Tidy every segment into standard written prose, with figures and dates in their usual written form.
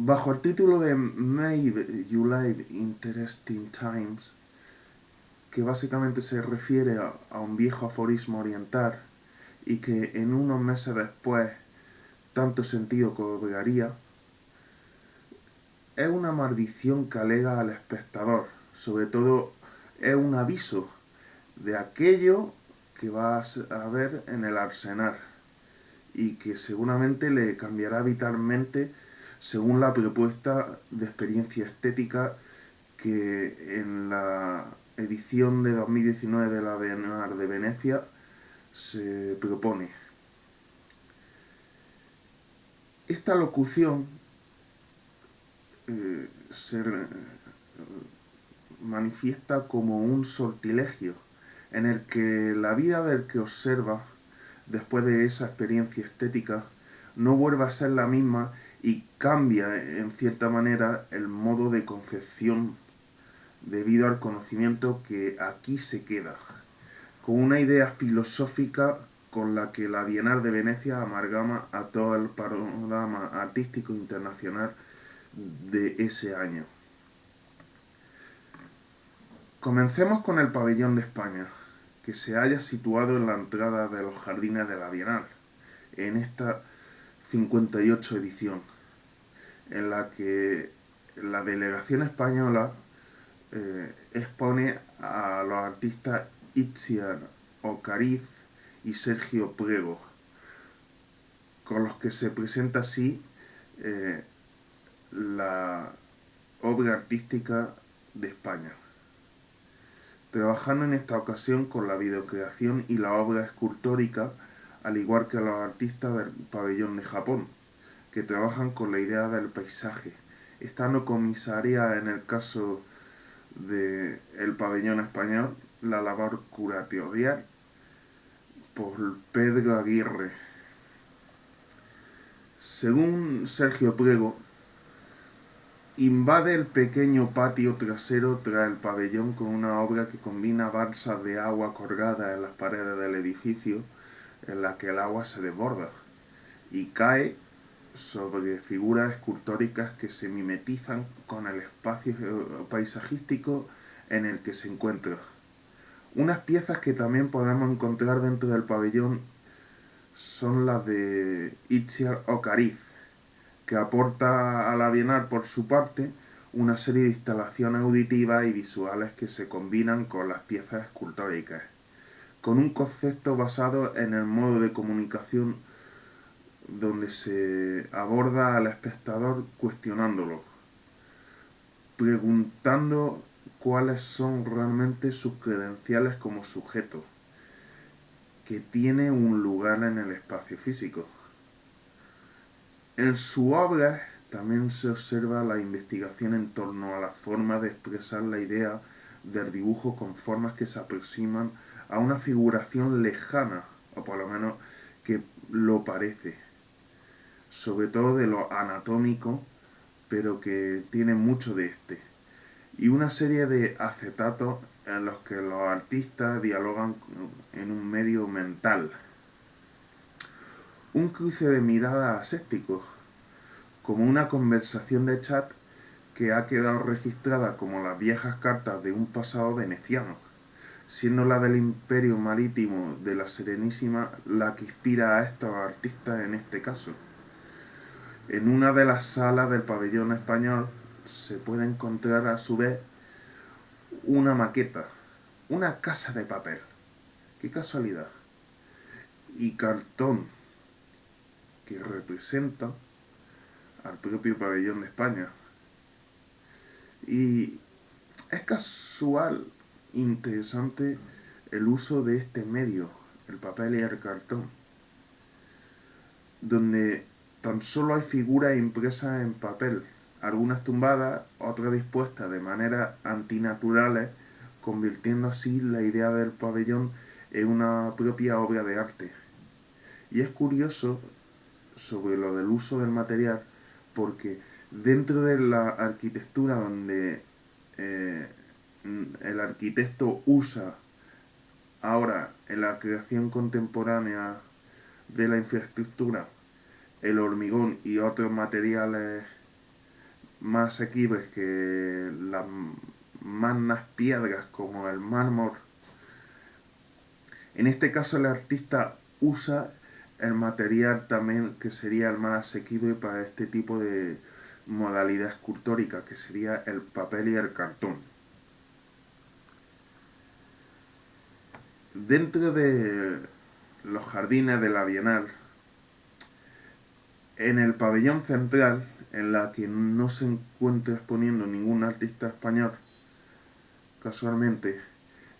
Bajo el título de Maybe You Live Interesting Times, que básicamente se refiere a un viejo aforismo oriental y que en unos meses después tanto sentido cobraría, es una maldición que alega al espectador. Sobre todo es un aviso de aquello que va a ver en el arsenal y que seguramente le cambiará vitalmente según la propuesta de experiencia estética que en la edición de 2019 de la Bienal de Venecia se propone. Esta locución se manifiesta como un sortilegio en el que la vida del que observa, después de esa experiencia estética, no vuelve a ser la misma y cambia en cierta manera el modo de concepción debido al conocimiento que aquí se queda, con una idea filosófica con la que la Bienal de Venecia amalgama a todo el panorama artístico internacional de ese año. Comencemos con el pabellón de España, que se halla situado en la entrada de los jardines de la Bienal, en esta 58 edición, en la que la delegación española expone a los artistas Itziar Ocariz y Sergio Priego, con los que se presenta así la obra artística de España, trabajando en esta ocasión con la videocreación y la obra escultórica, al igual que los artistas del pabellón de Japón, que trabajan con la idea del paisaje, estando comisaria en el caso del pabellón español la labor curatorial por Pedro Aguirre. Según Sergio Priego, invade el pequeño patio trasero tras el pabellón con una obra que combina balsas de agua colgadas en las paredes del edificio, en la que el agua se desborda y cae sobre figuras escultóricas que se mimetizan con el espacio paisajístico en el que se encuentra. Unas piezas que también podemos encontrar dentro del pabellón son las de Itziar Ocariz, que aporta a la Bienal por su parte una serie de instalaciones auditivas y visuales que se combinan con las piezas escultóricas, con un concepto basado en el modo de comunicación donde se aborda al espectador cuestionándolo, preguntando cuáles son realmente sus credenciales como sujeto, que tiene un lugar en el espacio físico. En su obra también se observa la investigación en torno a la forma de expresar la idea del dibujo con formas que se aproximan a una figuración lejana, o por lo menos que lo parece, sobre todo de lo anatómico, pero que tiene mucho de este, y una serie de acetatos en los que los artistas dialogan en un medio mental. Un cruce de miradas asépticos, como una conversación de chat que ha quedado registrada como las viejas cartas de un pasado veneciano, siendo la del imperio marítimo de la Serenísima la que inspira a estos artistas en este caso. En una de las salas del pabellón español se puede encontrar a su vez una maqueta, una casa de papel, qué casualidad, y cartón que representa al propio pabellón de España. Y es casual, interesante el uso de este medio, el papel y el cartón, donde tan solo hay figuras impresas en papel, algunas tumbadas, otras dispuestas de manera antinaturales, convirtiendo así la idea del pabellón en una propia obra de arte. Y es curioso sobre lo del uso del material, porque dentro de la arquitectura donde eh, el arquitecto usa ahora en la creación contemporánea de la infraestructura el hormigón y otros materiales más asequibles que las magnas piedras como el mármol. En este caso el artista usa el material también que sería el más asequible para este tipo de modalidad escultórica, que sería el papel y el cartón. Dentro de los jardines de la Bienal, en el pabellón central, en la que no se encuentra exponiendo ningún artista español, casualmente,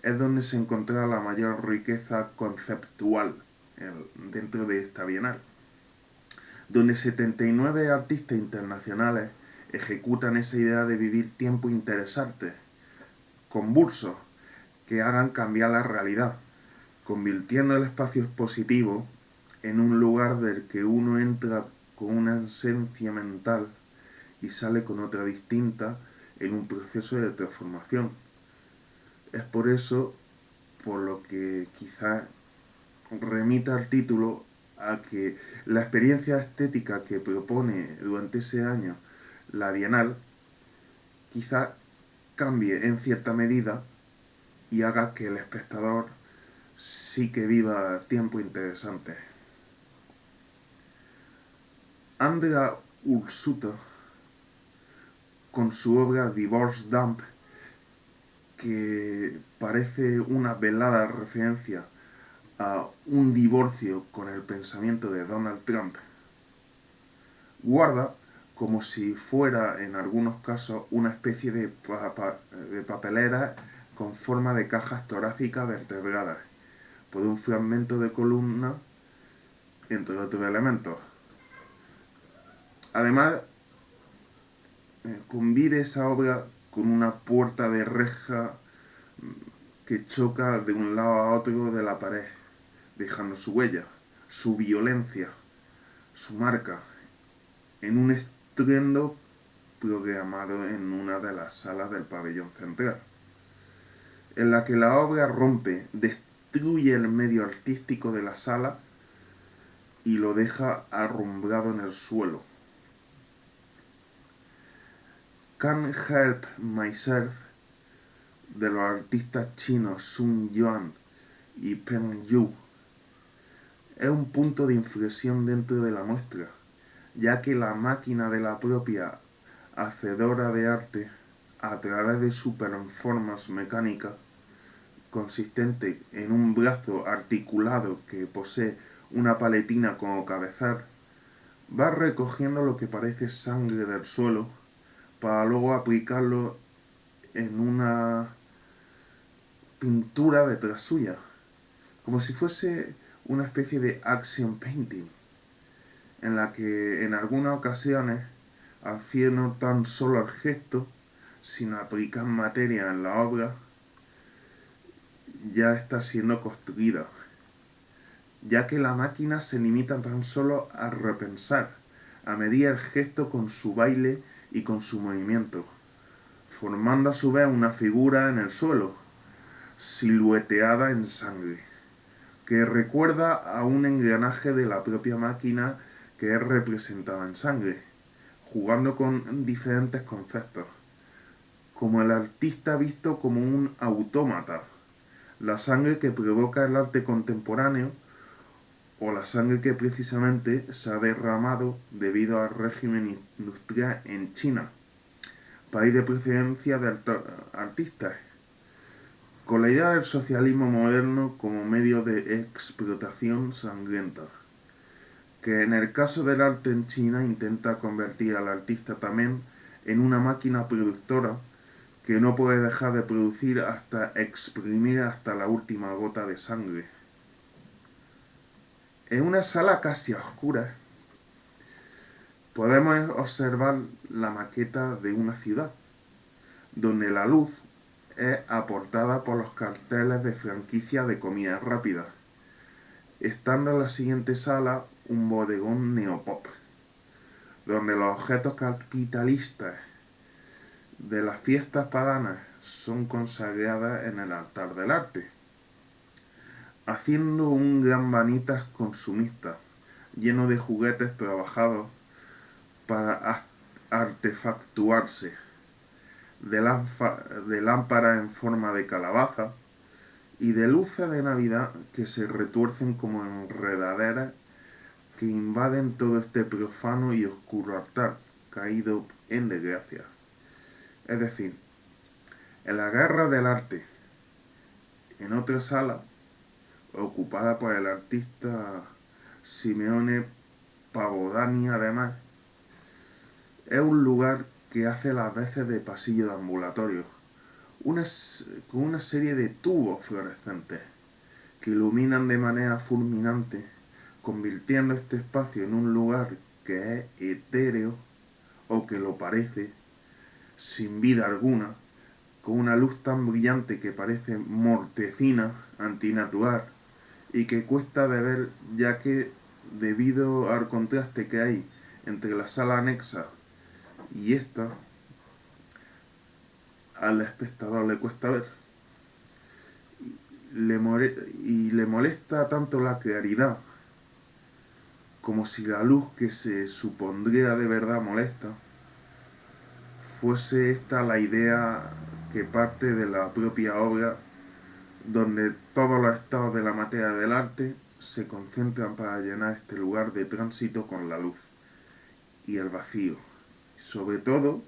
es donde se encontrará la mayor riqueza conceptual dentro de esta Bienal, donde 79 artistas internacionales ejecutan esa idea de vivir tiempo interesantes, convulsos, que hagan cambiar la realidad, convirtiendo el espacio expositivo en un lugar del que uno entra con una esencia mental y sale con otra distinta en un proceso de transformación. Es por eso por lo que quizás remita al título a que la experiencia estética que propone durante ese año la Bienal quizás cambie en cierta medida y haga que el espectador sí que viva tiempo interesante. Andrea Ursuto, con su obra Divorce Dump, que parece una velada referencia a un divorcio con el pensamiento de Donald Trump, guarda, como si fuera en algunos casos una especie de papelera con forma de cajas torácicas vertebradas por un fragmento de columna, entre otros elementos. Además, convive esa obra con una puerta de reja que choca de un lado a otro de la pared, dejando su huella, su violencia, su marca, en un estruendo programado en una de las salas del pabellón central, en la que la obra rompe, destruye el medio artístico de la sala y lo deja arrumbrado en el suelo. Can't Help Myself, de los artistas chinos Sun Yuan y Peng Yu, es un punto de inflexión dentro de la muestra, ya que la máquina de la propia hacedora de arte, a través de su performance mecánica, consistente en un brazo articulado que posee una paletina como cabezal, va recogiendo lo que parece sangre del suelo para luego aplicarlo en una pintura detrás suya, como si fuese una especie de action painting, en la que en algunas ocasiones, haciendo tan solo el gesto, sin aplicar materia en la obra, ya está siendo construida, ya que la máquina se limita tan solo a repensar, a medir el gesto con su baile y con su movimiento, formando a su vez una figura en el suelo, silueteada en sangre, que recuerda a un engranaje de la propia máquina que es representada en sangre, jugando con diferentes conceptos, como el artista visto como un autómata, la sangre que provoca el arte contemporáneo o la sangre que precisamente se ha derramado debido al régimen industrial en China, país de procedencia de artistas, con la idea del socialismo moderno como medio de explotación sangrienta, que en el caso del arte en China intenta convertir al artista también en una máquina productora que no puede dejar de producir hasta exprimir hasta la última gota de sangre. En una sala casi oscura podemos observar la maqueta de una ciudad, donde la luz es aportada por los carteles de franquicia de comida rápida, estando en la siguiente sala un bodegón neopop, donde los objetos capitalistas de las fiestas paganas son consagradas en el altar del arte, haciendo un gran vanitas consumista, lleno de juguetes trabajados para artefactuarse de lámparas en forma de calabaza y de luces de Navidad que se retuercen como enredaderas que invaden todo este profano y oscuro altar caído en desgracia. Es decir, en la guerra del arte, en otra sala, ocupada por el artista Simeone Pavodani, además, es un lugar que hace las veces de pasillo de ambulatorio, una, con una serie de tubos fluorescentes que iluminan de manera fulminante, convirtiendo este espacio en un lugar que es etéreo o que lo parece, sin vida alguna, con una luz tan brillante que parece mortecina, antinatural, y que cuesta de ver ya que debido al contraste que hay entre la sala anexa y esta, al espectador le cuesta ver. Y le molesta tanto la claridad como si la luz que se supondría de verdad molesta fuese esta la idea que parte de la propia obra, donde todos los estados de la materia del arte se concentran para llenar este lugar de tránsito con la luz y el vacío, sobre todo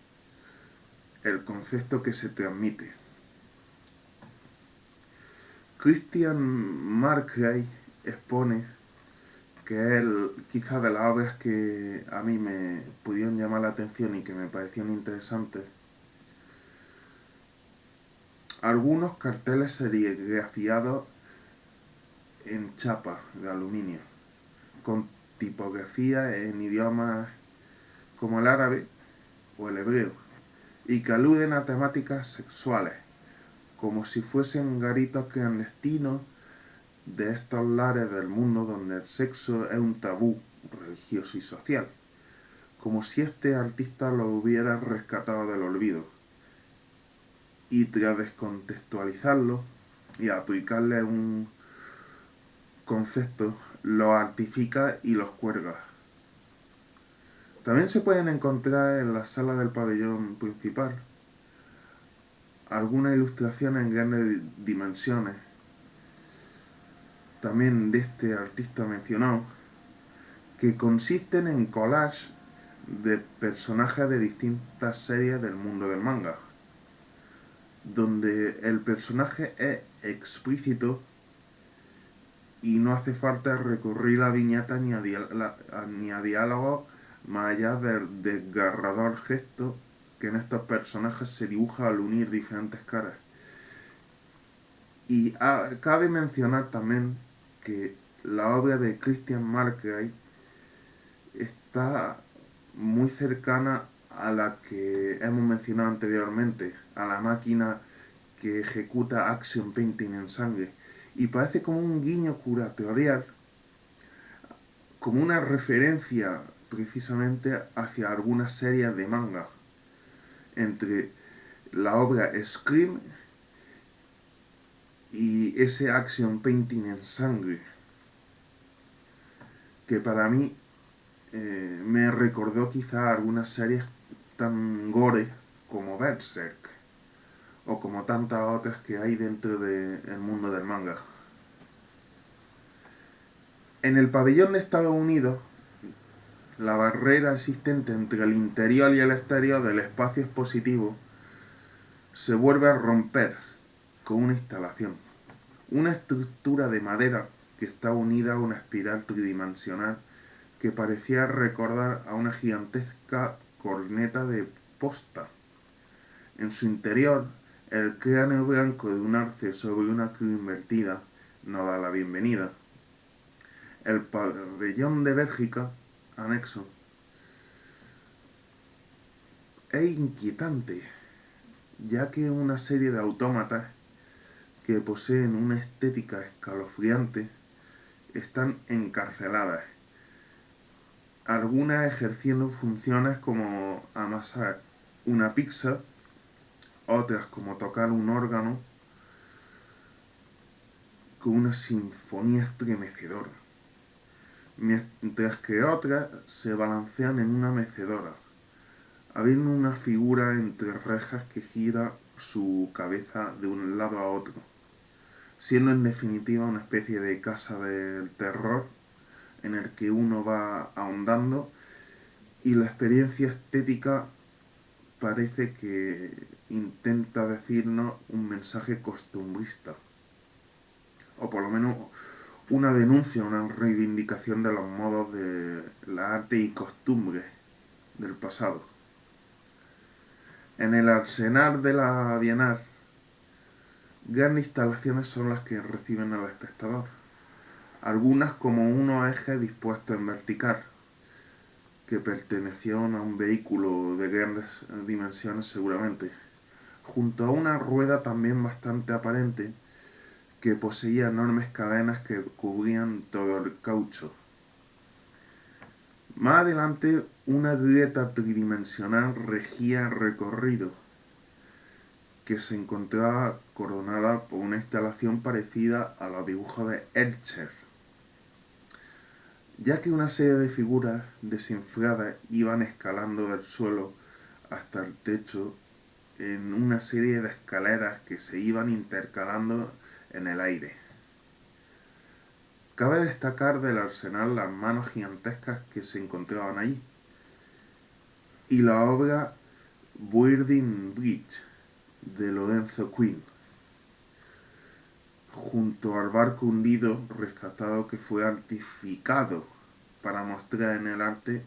el concepto que se transmite. Christian Marcray expone que es quizás de las obras que a mí me pudieron llamar la atención y que me parecieron interesantes, algunos carteles serigrafiados en chapa de aluminio, con tipografía en idiomas como el árabe o el hebreo, y que aluden a temáticas sexuales, como si fuesen garitos clandestinos de estos lares del mundo donde el sexo es un tabú religioso y social, como si este artista lo hubiera rescatado del olvido, y tras descontextualizarlo y aplicarle un concepto, los artifica y los cuelga. También se pueden encontrar en la sala del pabellón principal algunas ilustraciones en grandes dimensiones, también de este artista mencionado, que consisten en collages de personajes de distintas series del mundo del manga, donde el personaje es explícito y no hace falta recurrir a viñetas ni a diálogos más allá del desgarrador gesto que en estos personajes se dibuja al unir diferentes caras. Y cabe mencionar también que la obra de Christian Marcray está muy cercana a la que hemos mencionado anteriormente, a la máquina que ejecuta Action Painting en sangre, y parece como un guiño curatorial, como una referencia precisamente hacia algunas series de manga, entre la obra Scream y ese Action Painting en sangre, que para mí me recordó quizá algunas series tan gore como Berserk o como tantas otras que hay dentro del mundo del manga. En el pabellón de Estados Unidos, la barrera existente entre el interior y el exterior del espacio expositivo se vuelve a romper con una instalación, una estructura de madera que está unida a una espiral tridimensional que parecía recordar a una gigantesca corneta de posta. En su interior, el cráneo blanco de un arce sobre una cruz invertida nos da la bienvenida. El pabellón de Bélgica, anexo, es inquietante, ya que una serie de autómatas que poseen una estética escalofriante están encarceladas, algunas ejerciendo funciones como amasar una pizza, otras como tocar un órgano con una sinfonía estremecedora, mientras que otras se balancean en una mecedora, habiendo una figura entre rejas que gira su cabeza de un lado a otro, siendo en definitiva una especie de casa del terror en el que uno va ahondando y la experiencia estética parece que intenta decirnos un mensaje costumbrista, o por lo menos una denuncia, una reivindicación de los modos de la arte y costumbres del pasado. En el arsenal de la Bienal, grandes instalaciones son las que reciben al espectador, algunas como unos ejes dispuestos en vertical, que pertenecieron a un vehículo de grandes dimensiones seguramente, junto a una rueda también bastante aparente que poseía enormes cadenas que cubrían todo el caucho. Más adelante, una grieta tridimensional regía el recorrido, que se encontraba coronada por una instalación parecida a los dibujos de Escher, ya que una serie de figuras desinfladas iban escalando del suelo hasta el techo en una serie de escaleras que se iban intercalando en el aire. Cabe destacar del arsenal las manos gigantescas que se encontraban allí y la obra Building Bridge de Lorenzo Quinn, junto al barco hundido rescatado que fue artificado para mostrar en el arte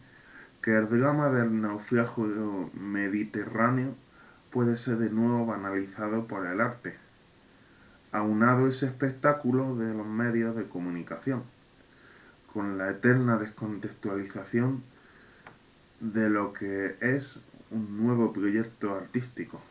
que el drama del naufragio mediterráneo puede ser de nuevo banalizado por el arte, aunado ese espectáculo de los medios de comunicación, con la eterna descontextualización de lo que es un nuevo proyecto artístico.